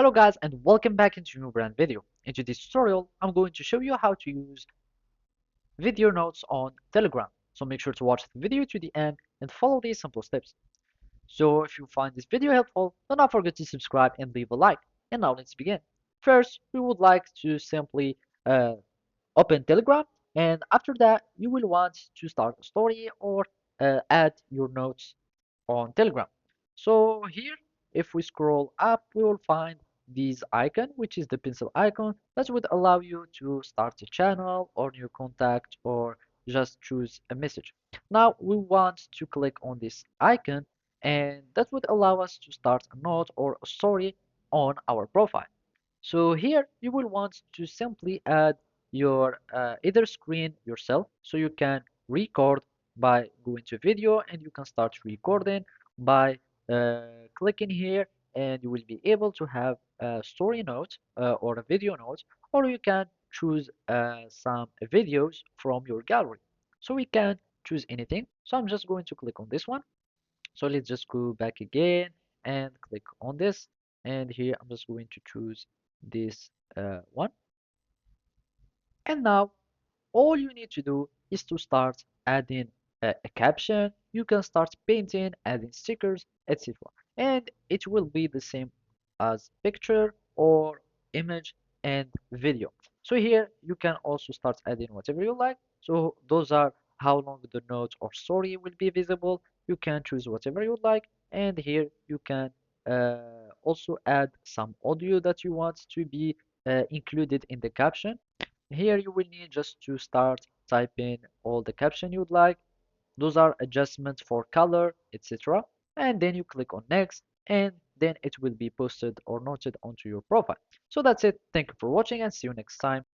Hello guys and welcome back into a new brand video. In today's tutorial, I'm going to show you how to use video notes on Telegram. So make sure to watch the video to the end and follow these simple steps. So if you find this video helpful, do not forget to subscribe and leave a like. And now let's begin. First, we would like to simply uh, open Telegram, and after that, you will want to start a story or add your notes on Telegram. So here, if we scroll up, we will find this icon, which is the pencil icon that would allow you to start a channel or new contact or just choose a message. Now we want to click on this icon and that would allow us to start a note or a story on our profile. So here you will want to simply add your either screen yourself, so you can record by going to video and you can start recording by clicking here, and you will be able to have a story note or a video note, or you can choose some videos from your gallery. So we can choose anything. So I'm just going to click on this one. So let's just go back again and click on this. And here I'm just going to choose this one. And now all you need to do is to start adding a caption. You can start painting, adding stickers, etc. And it will be the same as picture or image and video. So here you can also start adding whatever you like. So those are how long the note or story will be visible. You can choose whatever you like, and here you can also add some audio that you want to be included in the caption. Here you will need just to start typing all the caption you'd like. Those are adjustments for color, etc. And then you click on next, and then it will be posted or noted onto your profile. So that's it. Thank you for watching and see you next time.